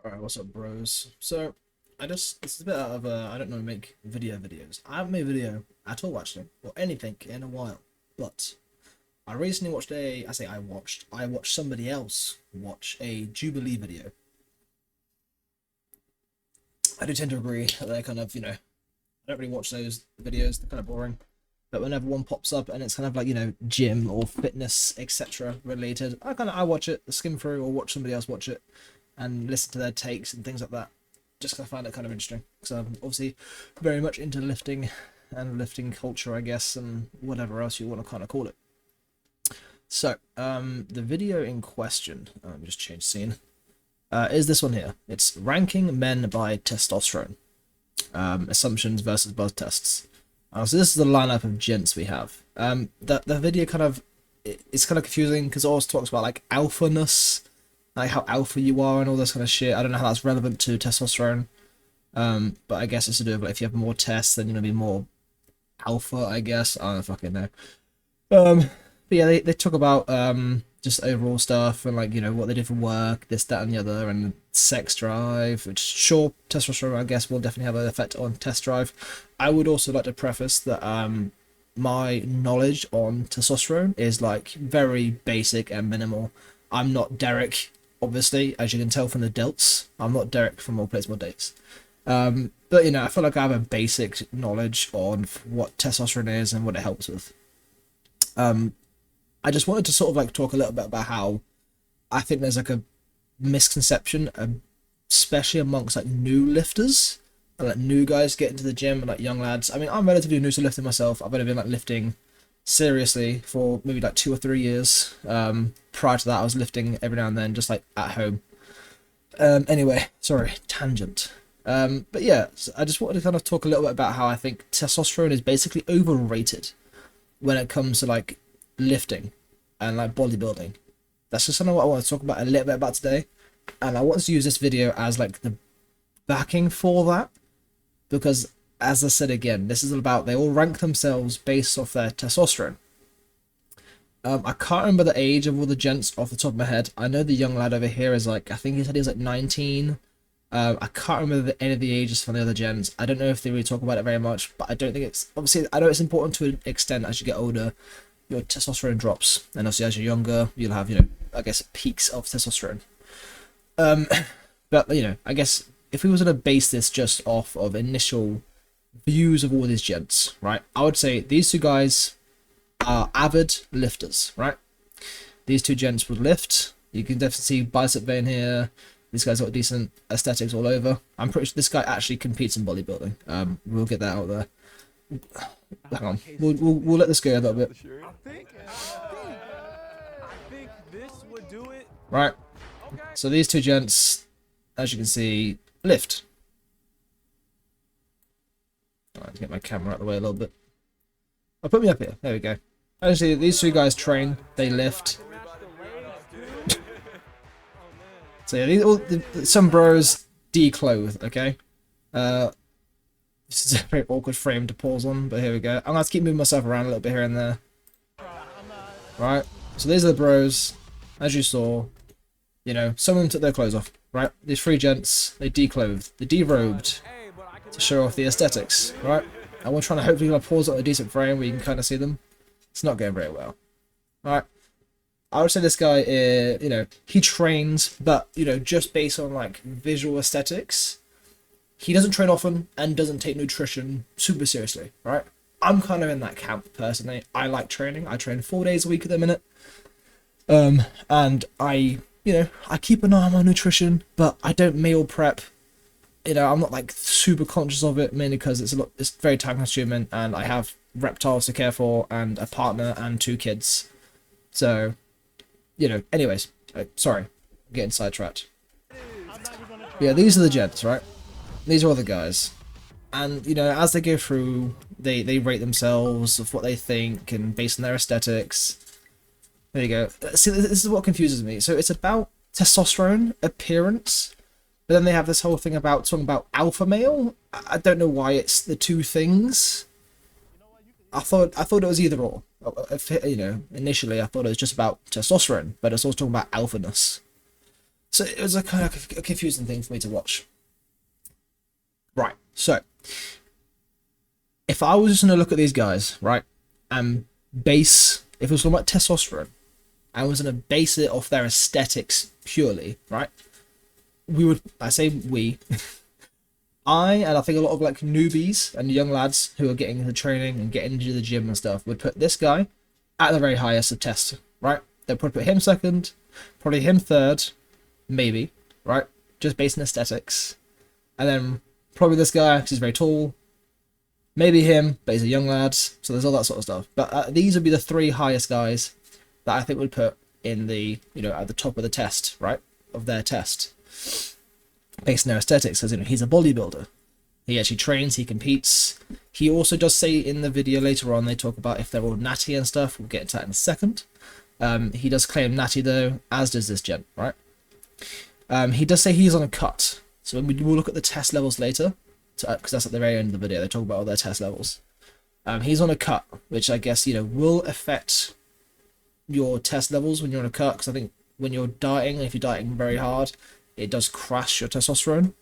Alright, what's up, bros? So, this is a bit out of, I don't know, make videos. I haven't made a video at all, actually, or anything in a while. But, I recently watched I watched somebody else watch a Jubilee video. I do tend to agree that they're kind of, I don't really watch those videos, they're kind of boring. But whenever one pops up and it's kind of like, gym or fitness, etc. related, I watch it, skim through, or watch somebody else watch it and listen to their takes and things like that. Just 'cause I find it kind of interesting. So I'm obviously very much into lifting and lifting culture, I guess, and whatever else you want to kind of call it. So, the video in question, let me just change scene, is this one here. It's ranking men by testosterone, assumptions versus buzz tests. So this is the lineup of gents we have. The video it's kind of confusing because it always talks about like alphaness, like how alpha you are and all this kind of shit. I don't know how that's relevant to testosterone. But I guess it's to do with like, if you have more tests, then you're gonna be more alpha, I guess. I don't fucking know. But yeah, they talk about just overall stuff and like what they do for work, this, that, and the other, and sex drive. Which sure, testosterone I guess will definitely have an effect on test drive. I would also like to preface that my knowledge on testosterone is like very basic and minimal. I'm not Derek, obviously, as you can tell from the delts. I'm not Derek from More Plates More Dates. But I feel like I have a basic knowledge on what testosterone is and what it helps with. I just wanted to sort of like talk a little bit about how I think there's like a misconception, especially amongst like new lifters and like new guys get into the gym and like young lads. I mean, I'm relatively new to lifting myself. I've only been like lifting seriously for maybe like 2 or 3 years. Prior to that, I was lifting every now and then, just like at home. Anyway, sorry, tangent. But yeah, so I just wanted to kind of talk a little bit about how I think testosterone is basically overrated when it comes to like lifting and like bodybuilding. That's just something what I want to talk about a little bit about today, and I want to use this video as like the backing for that, because as I said again, this is about they all rank themselves based off their testosterone. I can't remember the age of all the gents off the top of my head. I know the young lad over here is like, I think he said he was like 19. I can't remember any of the ages from the other gens. I don't know if they really talk about it very much, but I don't think it's, obviously I know it's important to an extent. As you get older, your testosterone drops, and obviously as you're younger, you'll have, I guess, peaks of testosterone. But I guess if we was gonna base this just off of initial views of all these gents, right, I would say these two guys are avid lifters, right? These two gents would lift. You can definitely see bicep vein here. This guy's got decent aesthetics all over. I'm pretty sure this guy actually competes in bodybuilding. We'll get that out there. Hang on. We'll let this go a little bit. Right. So these two gents, as you can see, lift. Alright, get my camera out of the way a little bit. I'll put me up here. There we go. Actually, these two guys train. They lift. So yeah, some bros declothe. Okay. This is a very awkward frame to pause on, but here we go. I'm gonna have to keep moving myself around a little bit here and there. Right. So these are the bros, as you saw. Some of them took their clothes off. Right. These three gents, they declothed, they derobed to show off the aesthetics. Right. And we're trying to hopefully pause it on a decent frame where you can kind of see them. It's not going very well. Right. I would say this guy, he trains, but, just based on, like, visual aesthetics, he doesn't train often and doesn't take nutrition super seriously, right? I'm kind of in that camp, personally. I like training. I train 4 days a week at the minute. And I keep an eye on my nutrition, but I don't meal prep. I'm not, like, super conscious of it, mainly because it's very time-consuming, and I have reptiles to care for, and a partner, and 2 kids. So, anyways, sorry, I'm getting sidetracked. Yeah, these are the gents, right? These are all the guys. And, as they go through, they rate themselves of what they think, and based on their aesthetics. There you go. See, this is what confuses me. So it's about testosterone, appearance, but then they have this whole thing about talking about alpha male. I don't know why it's the two things. I thought it was either or. Initially I thought it was just about testosterone, but it's also talking about alphaness. So it was a kind of a confusing thing for me to watch. Right, so if I was just going to look at these guys, right, and base, if it was talking about testosterone, I was going to base it off their aesthetics purely, right, I say we, and I think a lot of like newbies and young lads who are getting into training and getting into the gym and stuff would put this guy at the very highest of test, right? They'd probably put him second, probably him third, maybe, right? Just based on aesthetics. And then probably this guy, because he's very tall. Maybe him, but he's a young lad. So there's all that sort of stuff. But these would be the three highest guys that I think would put in the, at the top of the test, right? Of their test. Based on their aesthetics, because he's a bodybuilder. He actually trains, he competes. He also does say in the video later on, they talk about if they're all natty and stuff. We'll get into that in a second. He does claim natty though, as does this gent, right? He does say he's on a cut. So we will look at the test levels later, because that's at the very end of the video. They talk about all their test levels. He's on a cut, which I guess, will affect your test levels when you're on a cut, because I think when you're dieting, if you're dieting very hard, it does crash your testosterone,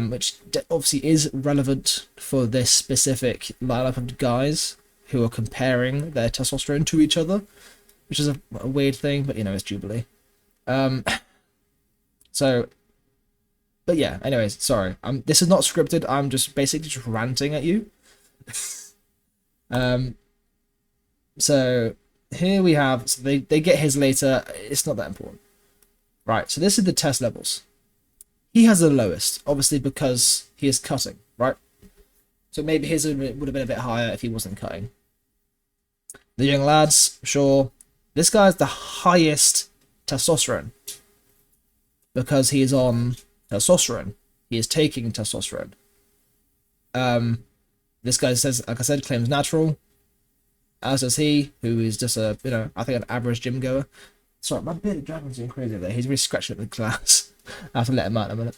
which obviously is relevant for this specific lineup of guys who are comparing their testosterone to each other, which is a weird thing, but it's Jubilee. But yeah, anyways, sorry. This is not scripted. I'm just basically just ranting at you. So here we have, so they get his later. It's not that important. Right, so this is the test levels. He has the lowest, obviously because he is cutting, right? So maybe his would have been a bit higher if he wasn't cutting. The young lads, sure. This guy has the highest testosterone because he is on testosterone. He is taking testosterone. This guy says, like I said, claims natural, as does he, who is just a, I think an average gym goer. Sorry, my bearded dragon's doing crazy there. He's really scratching at the glass. I have to let him out in a minute.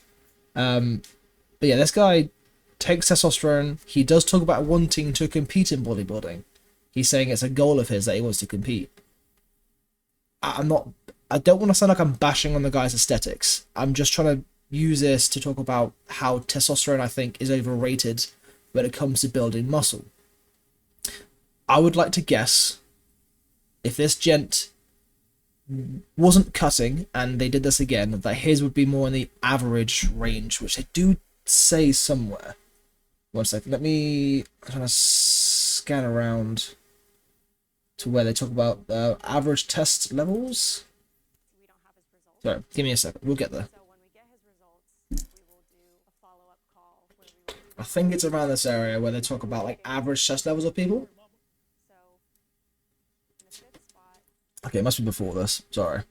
But yeah, this guy takes testosterone. He does talk about wanting to compete in bodybuilding. He's saying it's a goal of his that he wants to compete. I don't want to sound like I'm bashing on the guy's aesthetics. I'm just trying to use this to talk about how testosterone, I think, is overrated when it comes to building muscle. I would like to guess if this gent wasn't cutting and they did this again, that his would be more in the average range, which they do say somewhere. 1 second, I'm trying to scan around to where they talk about average test levels. Sorry, give me a second, we'll get there. I think it's around this area where they talk about like average test levels of people. Okay, it must be before this. Sorry.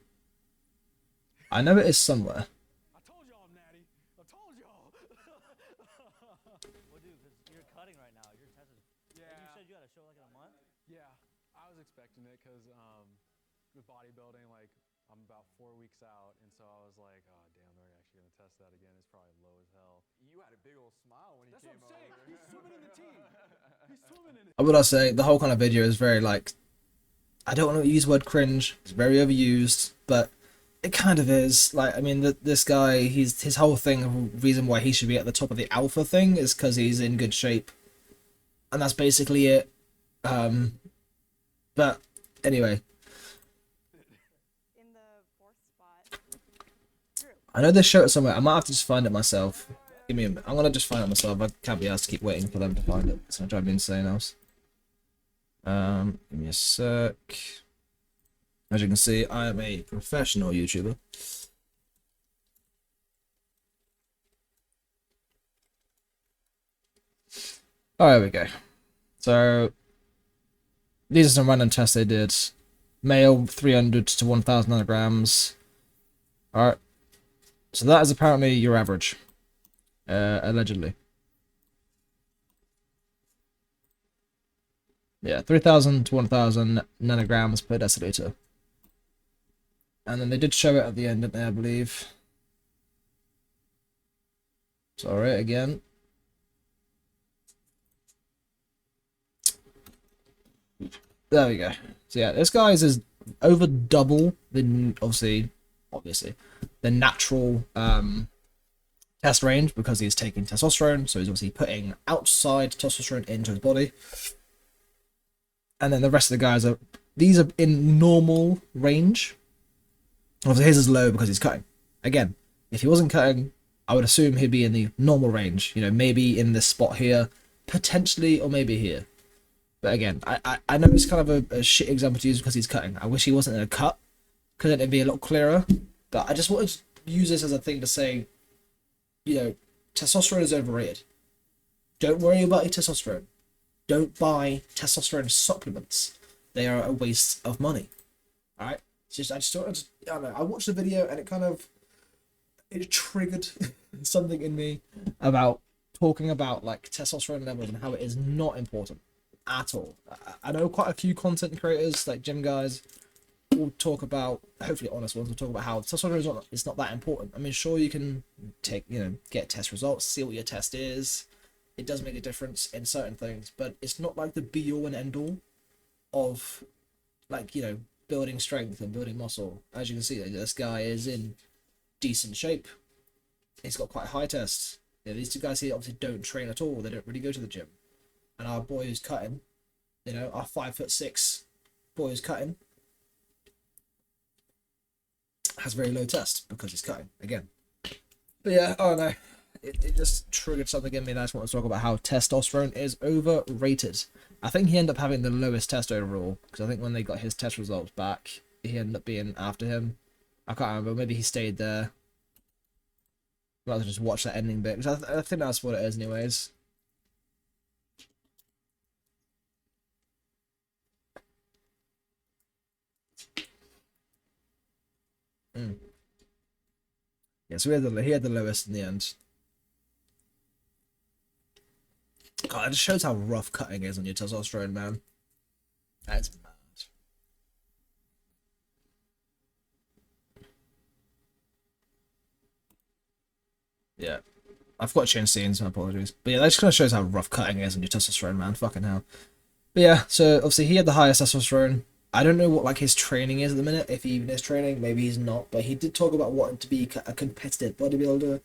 I know it is somewhere. I told y'all, Natty. I told y'all. Well, dude, because you're cutting right now. Your test is... Yeah. You said you got a show like in a month? Yeah, I was expecting it because with bodybuilding, like I'm about 4 weeks out, and so I was like, oh damn, they're actually gonna test that again. It's probably low as hell. You had a big old smile when he That's came what I'm saying. over. He's swimming in the team. He's swimming in it. What would I say? The whole kind of video is very like, I don't want to use the word cringe. It's very overused, but it kind of is. Like, I mean, this guy, his whole thing, the reason why he should be at the top of the alpha thing is because he's in good shape, and that's basically it. But anyway, In the 4th spot, Drew. I know they show it somewhere. I might have to just find it myself. Give me a minute. I'm gonna just find it myself. I can't be asked to keep waiting for them to find it. It's gonna drive me insane else. Give me a sec. As you can see, I am a professional YouTuber. Oh, there we go. So, these are some random tests they did. Male, 300 to 1,000 nanograms. Alright. So that is apparently your average. Allegedly. Yeah, 3,000 to 1,000 nanograms per deciliter. And then they did show it at the end, didn't they, I believe? Sorry, again. There we go. So yeah, this guy's is over double the, obviously, obviously the natural test range because he's taking testosterone, so he's obviously putting outside testosterone into his body. And then the rest of the guys are in normal range. Obviously his is low because he's cutting. Again, if he wasn't cutting, I would assume he'd be in the normal range, you know, maybe in this spot here, potentially, or maybe here. But again, I know it's kind of a shit example to use because he's cutting. I wish he wasn't in a cut, because then it'd be a lot clearer. But I just wanted to use this as a thing to say, you know, testosterone is overrated. Don't worry about your testosterone. Don't buy testosterone supplements. They are a waste of money. Alright? I don't know, I watched the video and it triggered something in me about talking about like testosterone levels and how it is not important at all. I know quite a few content creators, like gym guys, will talk about, hopefully honest ones, will talk about how testosterone is not that important. I mean, sure, you can get test results, see what your test is. It does make a difference in certain things, but it's not like the be all and end all of, like, you know, building strength and building muscle. As you can see, this guy is in decent shape. He's got quite high tests. You know, these two guys here obviously don't train at all. They don't really go to the gym. And our boy who's cutting, you know, our 5'6" boy who's cutting, has very low test because he's cutting again. But yeah, I don't know. It just triggered something in me that I just want to talk about how testosterone is overrated. I think he ended up having the lowest test overall, because I think when they got his test results back, he ended up being after him. I can't remember. Maybe he stayed there. Might as well just watch that ending bit, because I think that's what it is anyways. Yeah, so he had the lowest in the end. God, it just shows how rough cutting is on your testosterone, man. That's mad. Yeah. I've got to change scenes, my apologies. But yeah, that just kind of shows how rough cutting is on your testosterone, man. Fucking hell. But yeah, so obviously he had the highest testosterone. I don't know what like his training is at the minute, if he even is training, maybe he's not, but he did talk about wanting to be a competitive bodybuilder,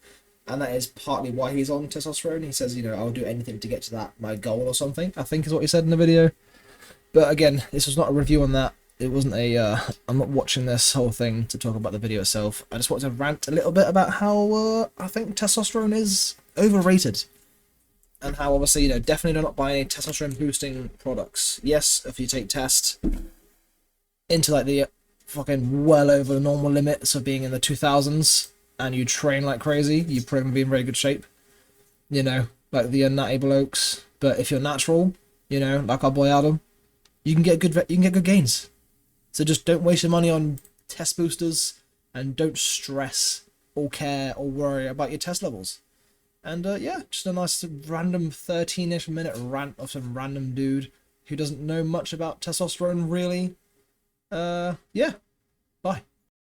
and that is partly why he's on testosterone. He says, you know, I'll do anything to get to that, my goal or something, I think is what he said in the video. But again, this was not a review on that. It wasn't I'm not watching this whole thing to talk about the video itself. I just wanted to rant a little bit about how I think testosterone is overrated. And how obviously, you know, definitely do not buy any testosterone boosting products. Yes, if you take test into like the fucking well over the normal limits of being in the 2000s and you train like crazy, you're probably gonna be in very good shape. You know, like the natty blokes. But if you're natural, you know, like our boy Adam, you can get good gains. So just don't waste your money on test boosters and don't stress or care or worry about your test levels. And yeah, just a nice random 13-ish minute rant of some random dude who doesn't know much about testosterone really. Yeah,